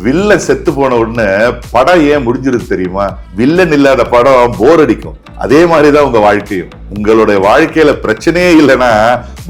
Villain செத்து போன உடனே படம் ஏன் முடிஞ்சிருது தெரியுமா? வில்லன் இல்லாத படம் போர் அடிக்கும். அதே மாதிரிதான் உங்க வாழ்க்கையும். உங்களுடைய வாழ்க்கையில பிரச்சனையே இல்லைன்னா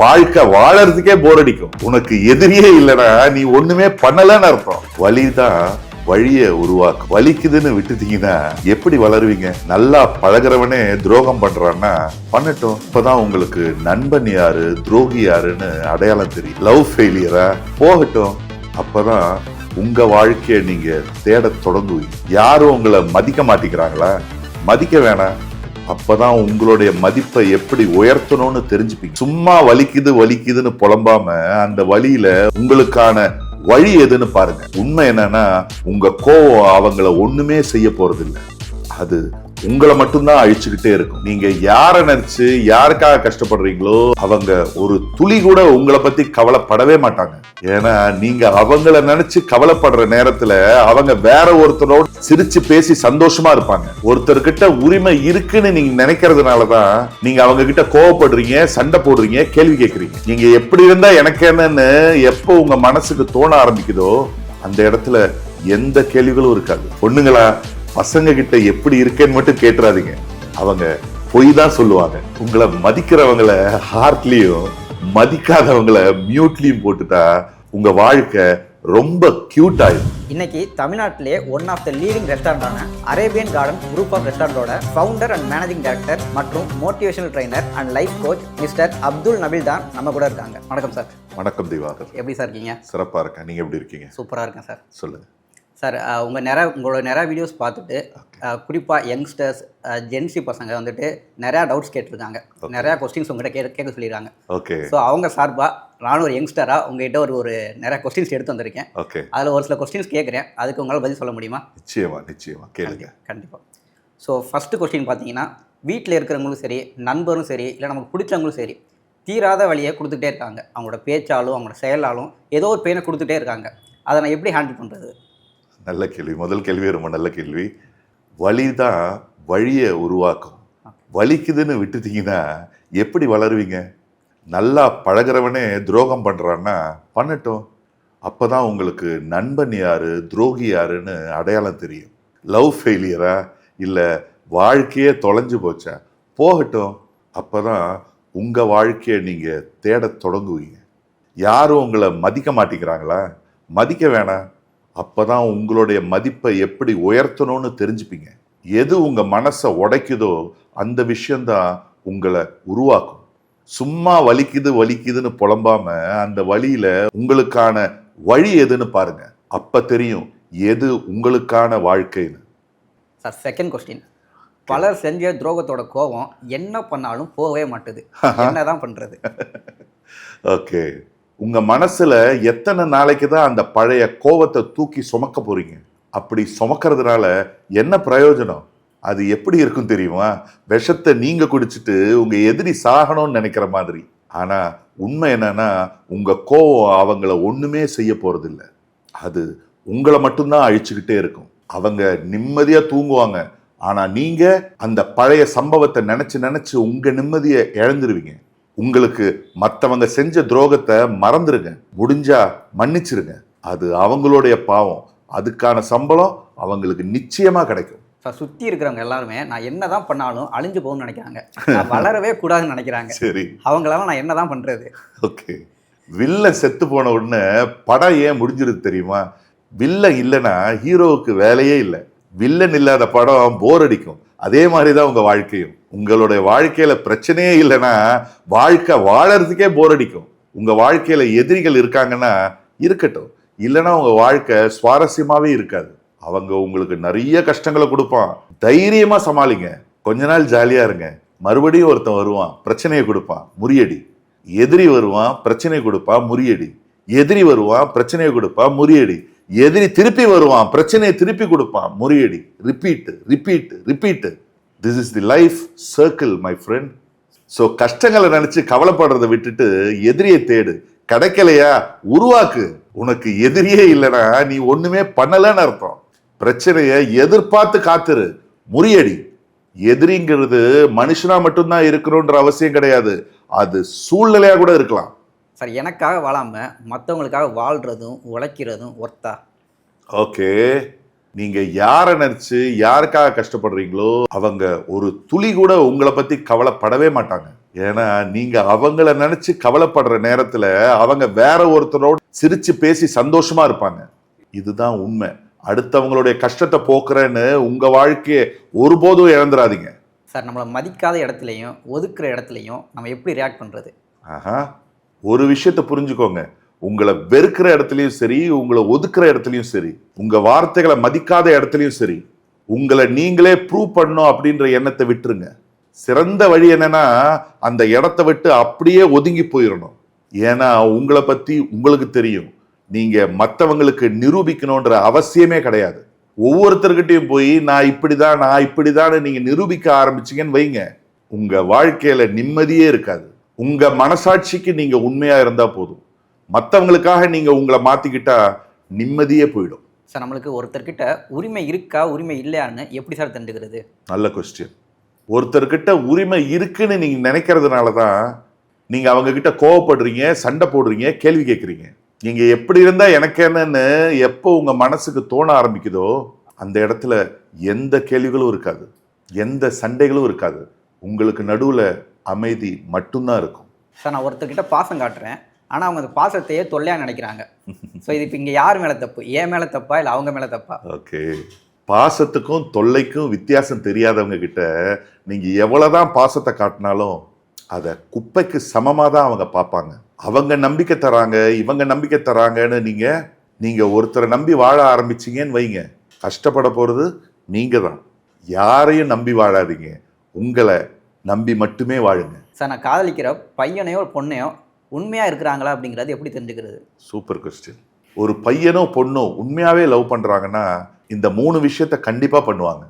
வாழ்க்கை வாழறதுக்கே போர் அடிக்கும். உனக்கு எதிரியே இல்லைன்னா நீ ஒண்ணுமே பண்ணலன்னு அர்த்தம். வலிதான் வழிய உருவாக்கும். வலிக்குதுன்னு விட்டுட்டீங்கன்னா எப்படி வளருவீங்க? நல்லா பழகிறவனே துரோகம் பண்றான்னா பண்ணட்டும். இப்பதான் உங்களுக்கு நண்பன் யாரு துரோகி யாருன்னு அடையாளம் தெரியும். லவ் ஃபெயிலியரா போகட்டும். அப்பதான் உங்க வாழ்க்கைய நீங்க தேட தொடங்குவீங்க. யாரும் உங்களை மதிக்க மாட்டேங்கிறாங்களா? மதிக்க வேணாம். அப்பதான் உங்களுடைய மதிப்பை எப்படி உயர்த்தணும்னு தெரிஞ்சுப்பீங்க. சும்மா வலிக்குது வலிக்குதுன்னு புலம்பாம அந்த வலியில உங்களுக்கான வழி எதுன்னு பாருங்க. உண்மை என்னன்னா உங்க கோவம் அவங்கள ஒண்ணுமே செய்ய போறது இல்லை. அது உங்களை மட்டும்தான் அழிச்சுக்கிட்டே இருக்கும். நீங்க யார நினைச்சு யாருக்காக கஷ்டப்படுறீங்களோ அவங்க ஒரு துளி கூட உங்களை பத்தி கவலைப்படவே மாட்டாங்க. ஏன்னா நீங்க அவங்கள நினைச்சு கவலைப்படுற நேரத்துல அவங்க வேற ஒருத்தரோட சிரிச்சு பேசி சந்தோஷமா இருப்பாங்க. ஒருத்தர்கிட்ட உரிமை இருக்குன்னு நீங்க நினைக்கிறதுனாலதான் நீங்க அவங்க கிட்ட கோவப்படுறீங்க, சண்டை போடுறீங்க, கேள்வி கேட்கறீங்க. நீங்க எப்படி இருந்தா எனக்கு என்னன்னு எப்போ உங்க மனசுக்கு தோண ஆரம்பிக்குதோ அந்த இடத்துல எந்த கேள்விகளும் இருக்காது. பொண்ணுங்களா, பசங்க கிட்ட எப்படி இருக்கேன்னு மட்டும் கேட்டுறாதீங்க. அவங்க பொய் தான் சொல்லுவாங்க. உங்களை மதிக்கிறவங்கள ஹார்ட்லயும் மதிக்காதவங்கள மியூட்லயும் போட்டுட்டா உங்க வாழ்க்கை ரொம்ப கியூட் ஆயிடும். இன்னைக்கு தமிழ்நாட்டிலே ஒன் ஆஃப் த லீடிங் ரெஸ்டாரண்டான அரேபியன் கார்டன் குரூப் ஆஃப் ரெஸ்டாரண்டோட ஃபவுண்டர் அண்ட் மேனேஜிங் டைரக்டர் மற்றும் motivational trainer and life coach mister Abdul Nabeel தான் நம்ம கூட இருக்காங்க. வணக்கம் சார். வணக்கம் திவாகர். எப்படி சார் இருக்கீங்க? சிறப்பா இருக்கேன். நீங்க எப்படி இருக்கீங்க? சூப்பராக இருக்கேன் சார். சொல்லுங்க சார். உங்களோட நிறையா வீடியோஸ் பார்த்துட்டு குறிப்பாக யங்ஸ்டர்ஸ் ஜென்சி பசங்க வந்துட்டு நிறையா டவுட்ஸ் கேட்டிருக்காங்க. நிறையா கொஸ்டின்ஸ் உங்கள்கிட்ட கேட்க சொல்லியிருக்காங்க. ஓகே. ஸோ அவங்க சார்பாக நானும் ஒரு யங்ஸ்டராக உங்ககிட்ட ஒரு நிறையா கொஸ்டின்ஸ் எடுத்து வந்திருக்கேன். ஓகே. அதில் ஒரு சில கொஸ்டின்ஸ் கேட்குறேன். அதுக்கு உங்களால் பதில் சொல்ல முடியுமா? நிச்சயமா கேளுங்க. கண்டிப்பாக. ஸோ ஃபஸ்ட்டு கொஸ்டின் பார்த்தீங்கன்னா, வீட்டில் இருக்கிறவங்களும் சரி, நண்பரும் சரி, இல்லை நமக்கு பிடிச்சவங்களும் சரி, தீராத வழியை கொடுத்துட்டே இருக்காங்க. அவங்களோட பேச்சாலும் அவங்களோட செயலாலும் ஏதோ ஒரு பெயினை கொடுத்துட்டே இருக்காங்க. அதை நான் எப்படி ஹேண்டில் பண்ணுறது? நல்ல கேள்வி. முதல் கேள்வி ரொம்ப நல்ல கேள்வி. வலிதான் வழியை உருவாக்கும். வலிக்குதுன்னு விட்டுட்டீங்கன்னா எப்படி வளருவீங்க? நல்லா பழகிறவனே துரோகம் பண்றான்னா பண்ணட்டும். அப்பதான் உங்களுக்கு நண்பன் யாரு துரோகி யாருன்னு அடையாளம் தெரியும். லவ் ஃபெயிலியரா இல்ல வாழ்க்கையே தொலைஞ்சு போச்சா போகட்டும். அப்பதான் உங்க வாழ்க்கைய நீங்க தேட தொடங்குவீங்க. யாரும் உங்களை மதிக்க மாட்டேங்கிறாங்களா? மதிக்க வேணாம். அப்பதான் உங்களுடைய மதிப்பை எப்படி உயர்த்தணும்னு தெரிஞ்சுப்பீங்க. எது உங்க மனசை உடைக்குதோ அந்த விஷயம்தான் உங்களை உருவாக்கும். சும்மா வலிக்குது வலிக்குதுன்னு புலம்பாம அந்த வழியில உங்களுக்கான வழி எதுன்னு பாருங்க. அப்ப தெரியும் எது உங்களுக்கான வாழ்க்கைன்னு. Sir, second question. பலர் செஞ்ச துரோகத்தோட கோபம் என்ன பண்ணாலும் போகவே மாட்டுது. என்னதான் பண்றது? ஓகே. உங்க மனசுல எத்தனை நாளைக்கு தான் அந்த பழைய கோவத்தை தூக்கி சுமக்க போறீங்க? அப்படி சுமக்கிறதுனால என்ன பிரயோஜனம்? அது எப்படி இருக்கும் தெரியுமா? விஷத்தை நீங்க குடிச்சிட்டு உங்க எதிரி சாகணும்னு நினைக்கிற மாதிரி. ஆனா உண்மை என்னன்னா உங்க கோவம் அவங்கள ஒண்ணுமே செய்ய போறது இல்லை. அது உங்களை மட்டும்தான் அழிச்சுக்கிட்டே இருக்கும். அவங்க நிம்மதியா தூங்குவாங்க. ஆனா நீங்க அந்த பழைய சம்பவத்தை நினைச்சு உங்க நிம்மதியை இழந்துருவீங்க. உங்களுக்கு மற்றவங்க செஞ்ச துரோகத்தை மறந்துருங்க. முடிஞ்சா மன்னிச்சிருங்க. அது அவங்களுடைய பாவம். அதுக்கான சம்பளம் அவங்களுக்கு நிச்சயமா கிடைக்கும். சுற்றி இருக்கிறவங்க எல்லாருமே நான் என்னதான் பண்ணாலும் அழிஞ்சு போகணும்னு நினைக்கிறாங்க. நான் வளரவே கூடாதுன்னு நினைக்கிறாங்க. சரி, அவங்களால நான் என்னதான் பண்றது? ஓகே. வில்லன் செத்து போன உடனே படம் ஏன் முடிஞ்சிருது தெரியுமா? வில்லன் இல்லைன்னா ஹீரோவுக்கு வேலையே இல்லை. வில்லன் இல்லாத படம் போர் அடிக்கும். அதே மாதிரிதான் உங்க வாழ்க்கையும். உங்களுடைய வாழ்க்கையில பிரச்சனையே இல்லைன்னா வாழ்க்கை வாழறதுக்கே போர் அடிக்கும். உங்க வாழ்க்கையில எதிரிகள் இருக்காங்கன்னா இருக்கட்டும். இல்லைன்னா உங்க வாழ்க்கை சுவாரஸ்யமாவே இருக்காது. அவங்க உங்களுக்கு நிறைய கஷ்டங்களை கொடுப்பான். தைரியமா சமாளிங்க. கொஞ்ச நாள் ஜாலியா இருங்க. மறுபடியும் ஒருத்தன் வருவான், பிரச்சனையை கொடுப்பான், முறியடி. எதிரி வருவான், பிரச்சனை கொடுப்பான், முறியடி. எதிரி வருவான், பிரச்சனையை கொடுப்பான், முறியடி. எதிரி திருப்பி வருவான், பிரச்சனையை திருப்பி கொடுப்பான், முறியடி. Repeat. This is the life circle my friend. So கஷ்டங்களை நினைச்சு கவலைப்படுறதை விட்டுட்டு எதிரியை தேடு. கிடைக்கலையா உருவாக்கு. உனக்கு எதிரியே இல்லைன்னா நீ ஒண்ணுமே பண்ணலன்னு அர்த்தம். பிரச்சனையை எதிர்பார்த்து காத்துரு, முறியடி. எதிரிங்கிறது மனுஷனா மட்டும்தான் இருக்கணும்ன்ற அவசியம் கிடையாது. அது சூழ்நிலையா கூட இருக்கலாம். சார், எனக்காக வாழாம மற்றவங்களுக்காக வாழ்றதும் உழைக்கிறதும் ஒர்த்தா? ஓகே, நீங்க யாரை நினைச்சு யாருக்காக கஷ்டப்படுறீங்களோ அவங்க ஒரு துளி கூட உங்களை பத்தி கவலைப்படவே மாட்டாங்க. ஏன்னா நீங்க அவங்கள நினைச்சு கவலைப்படுற நேரத்துல அவங்க வேற ஒருத்தரோட சிரிச்சு பேசி சந்தோஷமா இருப்பாங்க. இதுதான் உண்மை. அடுத்தவங்களுடைய கஷ்டத்தை போக்குறேன்னு உங்க வாழ்க்கையை ஒருபோதும் இழந்துடாதீங்க. சார் நம்மளை மதிக்காத இடத்துலையும் ஒதுக்குற இடத்துலையும் நம்ம எப்படி ரியாக்ட் பண்ணுறது? ஆஹா, ஒரு விஷயத்த புரிஞ்சுக்கோங்க. உங்களை வெறுக்கிற இடத்துலயும் சரி, உங்களை ஒதுக்குற இடத்துலயும் சரி, உங்க வார்த்தைகளை மதிக்காத இடத்துலயும் சரி, உங்களை நீங்களே ப்ரூவ் பண்ணணும் அப்படின்ற எண்ணத்தை விட்டுருங்க. சிறந்த வழி என்னன்னா அந்த இடத்தை விட்டு அப்படியே ஒதுங்கி போயிடணும். ஏன்னா உங்களை பத்தி உங்களுக்கு தெரியும். நீங்க மற்றவங்களுக்கு நிரூபிக்கணும்ன்ற அவசியமே கிடையாது. ஒவ்வொருத்தர்கிட்டையும் போய் நான் இப்படிதான் நீங்க நிரூபிக்க ஆரம்பிச்சீங்கன்னு வைங்க, உங்க வாழ்க்கையில நிம்மதியே இருக்காது. உங்க மனசாட்சிக்கு நீங்க உண்மையா இருந்தா போதும். மற்றவங்களுக்காக நீங்க உங்களை மாத்திக்கிட்டா நிம்மதியே போயிடும். சார் நம்மளுக்கு ஒருத்தர்கிட்ட உரிமை இருக்கா உரிமை இல்லையான்னு எப்படி சார் தெரிஞ்சுக்கிறது? நல்ல கொஸ்டின். ஒருத்தர்கிட்ட உரிமை இருக்குன்னு நீங்க நினைக்கிறதுனால தான் நீங்க அவங்க கிட்ட கோவப்படுறீங்க, சண்டை போடுறீங்க, கேள்வி கேட்குறீங்க. நீங்க எப்படி இருந்தா எனக்கு என்னன்னு எப்போ உங்க மனசுக்கு தோண ஆரம்பிக்குதோ அந்த இடத்துல எந்த கேள்விகளும் இருக்காது, எந்த சண்டைகளும் இருக்காது. உங்களுக்கு நடுவுல அமைதி மட்டும்தான் இருக்கும். சார் நான் ஒருத்தர்கிட்ட பாசம் காட்டுறேன், ஆனால் அவங்க அந்த பாசத்தையே தொல்லையாக நினைக்கிறாங்க. ஸோ இது இப்போ இங்கே யார் மேலே தப்பு? என் மேலே தப்பா இல்லை அவங்க மேலே தப்பா? ஓகே, பாசத்துக்கும் தொல்லைக்கும் வித்தியாசம் தெரியாதவங்க கிட்ட நீங்க எவ்வளவுதான் பாசத்தை காட்டினாலும் அதை குப்பைக்கு சமமாக தான் அவங்க பார்ப்பாங்க. அவங்க நம்பிக்கை தராங்க, இவங்க நம்பிக்கை தராங்கன்னு நீங்க ஒருத்தரை நம்பி வாழ ஆரம்பிச்சீங்கன்னு வைங்க, கஷ்டப்பட போறது நீங்க தான். யாரையும் நம்பி வாழாதீங்க, உங்களை நம்பி மட்டுமே வாழுங்க. சார் நான் காதலிக்கிற பையனையோ பொண்ணையோ உண்மையாக இருக்கிறாங்களா அப்படிங்கிறது எப்படி தெரிஞ்சுக்கிறது? Super question. ஒரு பையனோ பொண்ணோ உண்மையாவே லவ் பண்றாங்கன்னா இந்த 3 விஷயத்த கண்டிப்பா பண்ணுவாங்க.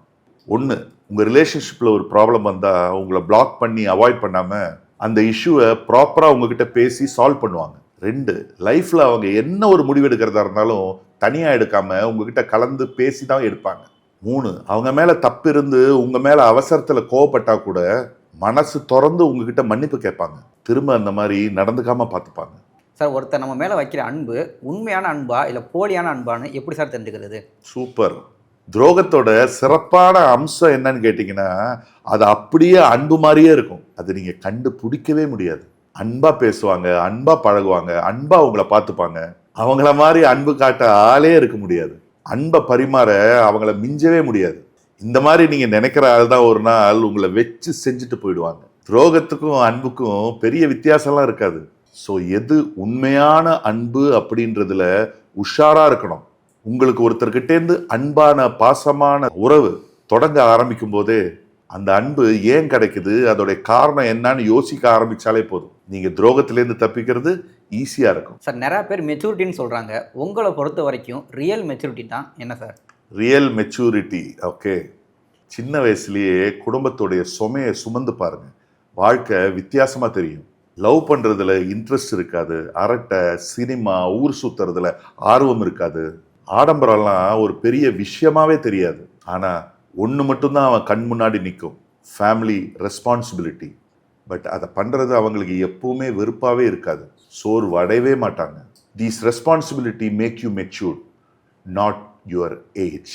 1, உங்க ரிலேஷன்ஷிப்ல ஒரு ப்ராப்ளம் வந்தா உங்களை பிளாக் பண்ணி அவாய்ட் பண்ணாம அந்த இஷ்யூவை ப்ராப்பரா உங்ககிட்ட பேசி சால்வ் பண்ணுவாங்க. 2, லைஃப்ல அவங்க என்ன ஒரு முடிவு எடுக்கிறதா இருந்தாலும் தனியா எடுக்காம உங்ககிட்ட கலந்து பேசி தான் எடுப்பாங்க. 3, அவங்க மேல தப்பு இருந்து உங்க மேல அவசரத்துல கோவப்பட்டா கூட மனசு திறந்து உங்ககிட்ட மன்னிப்பு கேட்பாங்க. திரும்ப அந்த மாதிரி நடந்துக்காம பார்த்துப்பாங்க. சார் ஒருத்தர் நம்ம மேலே வைக்கிற அன்பு உண்மையான அன்பா இல்லை போலியான அன்பான்னு எப்படி சார் தெரிஞ்சுக்கிறது? சூப்பர். துரோகத்தோட சிறப்பான அம்சம் என்னன்னு கேட்டீங்கன்னா அது அப்படியே அன்பு மாதிரியே இருக்கும். அது நீங்க கண்டுபிடிக்கவே முடியாது. அன்பா பேசுவாங்க, அன்பா பழகுவாங்க, அன்பா உங்களை பார்த்துப்பாங்க. அவங்கள மாதிரி அன்பு காட்ட ஆளே இருக்க முடியாது. அன்பை பரிமாற அவங்கள மிஞ்சவே முடியாது. இந்த மாதிரி நீங்க நினைக்கிற ஆள் தான் ஒரு நாள் உங்களை வச்சு செஞ்சுட்டு போயிடுவாங்க. துரோகத்துக்கும் அன்புக்கும் பெரிய வித்தியாசம்லாம் இருக்காது. ஸோ எது உண்மையான அன்பு அப்படின்றதுல உஷாரா இருக்கணும். உங்களுக்கு ஒருத்தர்கிட்டேருந்து அன்பான பாசமான உறவு தொடங்க ஆரம்பிக்கும் போதே அந்த அன்பு ஏன் கிடைக்குது, அதோடைய காரணம் என்னன்னு யோசிக்க ஆரம்பிச்சாலே போதும். நீங்க துரோகத்திலேருந்து தப்பிக்கிறது ஈஸியா இருக்கும். சார் நிறைய பேர் மெச்சூரிட்டின்னு சொல்றாங்க, உங்களை பொறுத்த வரைக்கும் ரியல் மெச்சூரிட்டி தான் என்ன சார்? ரியல் மெச்சூரிட்டி, ஓகே, சின்ன வயசுலயே குடும்பத்துடைய சுமையை சுமந்து பாருங்க, வாழ்க்கை வித்தியாசமா தெரியும். லவ் பண்றதுல இன்ட்ரெஸ்ட் இருக்காது, அரட்டை, சினிமா, ஊர் சுத்துறதுல ஆர்வம் இருக்காது, ஆடம்பரம்லாம் ஒரு பெரிய விஷயமாவே தெரியாது. ஆனா ஒன்று மட்டும்தான் அவன் கண் முன்னாடி நிற்கும், ஃபேமிலி ரெஸ்பான்சிபிலிட்டி. பட் அதை பண்றது அவங்களுக்கு எப்பவுமே வெறுப்பாவே இருக்காது, சோர்வு அடையவே மாட்டாங்க. These responsibility make you matured, not your age.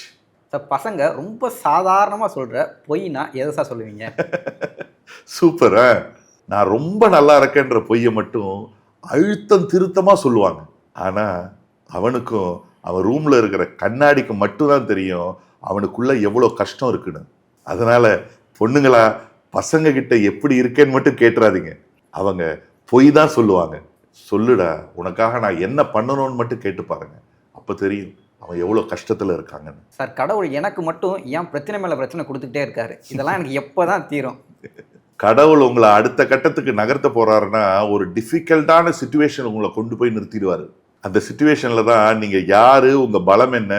Sir பசங்க ரொம்ப சாதாரணமாக சொல்கிற பொய்னா எதை சார் சொல்லுவீங்க? சூப்பர். நான் ரொம்ப நல்லா இருக்கேன்ற பொய்யை மட்டும் அழுத்தம் திருத்தமாக சொல்லுவாங்க. ஆனால் அவனுக்கும் அவன் ரூமில் இருக்கிற கண்ணாடிக்கு மட்டும்தான் தெரியும் அவனுக்குள்ள எவ்வளோ கஷ்டம் இருக்குன்னு. அதனால பொண்ணுங்களா பசங்க கிட்ட எப்படி இருக்கேன்னு மட்டும் கேட்டுறாதீங்க, அவங்க பொய் தான் சொல்லுவாங்க. சொல்லுடா உனக்காக நான் என்ன பண்ணணும்னு மட்டும் கேட்டு பாருங்க, அப்போ தெரியும் அவன் எவ்வளோ கஷ்டத்தில் இருக்காங்கன்னு. சார் கடவுள் எனக்கு மட்டும் ஏன் பிரச்சனை மேலே பிரச்சனை கொடுத்துக்கிட்டே இருக்காரு, இதெல்லாம் எனக்கு எப்போ தான் தீரும்? கடவுள் உங்களை அடுத்த கட்டத்துக்கு நகர்த்த போறாருன்னா ஒரு டிஃபிகல்ட்டான சிச்சுவேஷன் உங்களை கொண்டு போய் நிறுத்திடுவாரு. அந்த சிச்சுவேஷன்ல தான் நீங்க யாரு, உங்க பலம் என்ன,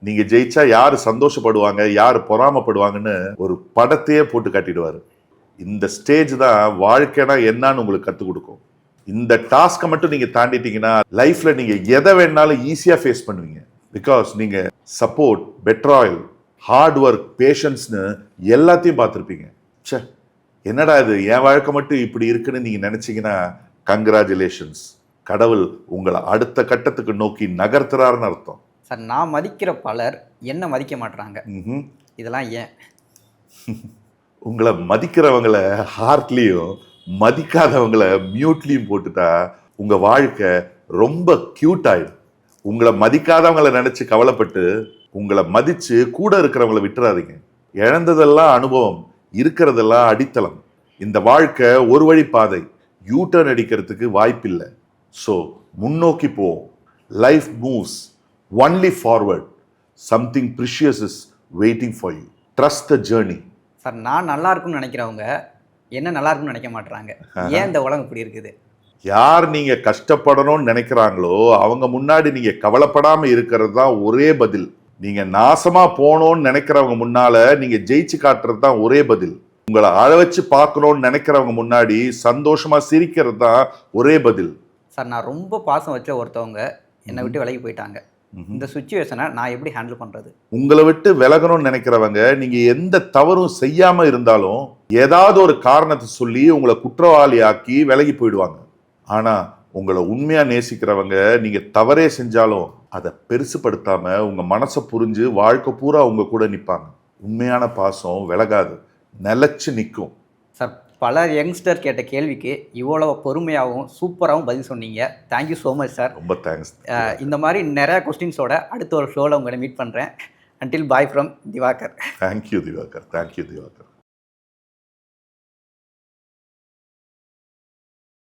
நீங்க ஜெயிச்சா யாரு சந்தோஷப்படுவாங்க, யாரு பொறாமப்படுவாங்கன்னு ஒரு படத்தையே போட்டு காட்டிடுவாரு. இந்த ஸ்டேஜ் தான் வாழ்க்கைனா என்னன்னு உங்களுக்கு கற்றுக் கொடுக்கும். இந்த டாஸ்கை மட்டும் நீங்க தாண்டிட்டீங்கன்னா லைஃப்ல நீங்க எதை வேணாலும் ஈஸியா ஃபேஸ் பண்ணுவீங்க. பிகாஸ் நீங்க சப்போர்ட், பெட்ராயல், ஹார்ட் ஒர்க், பேஷன்ஸ்னு எல்லாத்தையும் பார்த்துருப்பீங்க. சே என்னடா இது என் வாழ்க்கை மட்டும் இப்படி இருக்குன்னு நீங்க நினைச்சீங்கன்னா கங்க்ராச்சுலேஷன்ஸ், கடவுள் உங்களை அடுத்த கட்டத்துக்கு நோக்கி நகர்த்துறாருன்னு அர்த்தம். சார் நான் மதிக்கிற பலர் என்ன மதிக்க மாட்றாங்க, ம்ஹும். இதெல்லாம் ஏன்? உங்களை மதிக்கிறவங்கள ஹார்ட்லயும் மதிக்காதவங்கள மியூட்லயும் போட்டுட்டா உங்க வாழ்க்கை ரொம்ப கியூட் ஆயிடும். உங்களை மதிக்காதவங்கள நினைச்சு கவலைப்பட்டு உங்களை மதிச்சு கூட இருக்கிறவங்கள விட்டுறாதீங்க. இழந்ததெல்லாம் அனுபவம், இருக்கிறதெல்லாம் அடித்தளம். இந்த வாழ்க்கை ஒரு வழி பாதை, யூட்டர்ன் அடிக்கிறதுக்கு வாய்ப்பில்லை. ஸோ முன்னோக்கி போவோம். Life moves only forward. Something precious is waiting for you. Trust the journey. Sir நான் நல்லா இருக்கும்னு நினைக்கிறவங்க என்ன நல்லா இருக்கும்னு நினைக்க மாட்றாங்க, ஏன் இந்த உலகம் இப்படி இருக்குது? யார் நீங்க கஷ்டப்படணும்னு நினைக்கிறாங்களோ அவங்க முன்னாடி நீங்க கவலைப்படாம இருக்கிறது தான் ஒரே பதில். நீங்க நாசமா போகணும்னு நினைக்கிறவங்க முன்னால நீங்க ஜெயிச்சு காட்டுறது தான் ஒரே பதில். உங்களை அழ வச்சு பார்க்கணும்னு நினைக்கிறவங்க முன்னாடி சந்தோஷமா சிரிக்கிறது தான் ஒரே பதில். சார் நான் ரொம்ப பாசம் வச்ச ஒருத்தவங்க என்னை விட்டு விலகி போயிட்டாங்க. இந்த சுச்சுவேஷனை நான் எப்படி ஹேண்டில் பண்ணுறது? உங்களை விட்டு விலகணும்னு நினைக்கிறவங்க நீங்க எந்த தவறும் செய்யாம இருந்தாலும் ஏதாவது ஒரு காரணத்தை சொல்லி உங்களை குற்றவாளி ஆக்கி விலகி போயிடுவாங்க. ஆனா உங்களை உண்மையா நேசிக்கிறவங்க நீங்க தவறே செஞ்சாலும் அதை பெருசுப்படுத்தாம உங்க மனசை புரிஞ்சு வாழ்க்கை பூரா உங்க கூட நிற்பாங்க. உண்மையான பாசம் விலகாது, நிலைச்சு நிற்கும். சார் பல யங்ஸ்டர் கேட்ட கேள்விக்கு இவ்வளோ பொறுமையாகவும் சூப்பராகவும் பதில் சொன்னீங்க. Thank you so much sir. ரொம்ப தேங்க்ஸ். இந்த மாதிரி நிறையா கொஸ்டின்ஸோட அடுத்த ஒரு ஷோவில் உங்களை மீட் பண்ணுறேன். Until bye from Divakar. Thank you Divakar. Thank you Diwakar.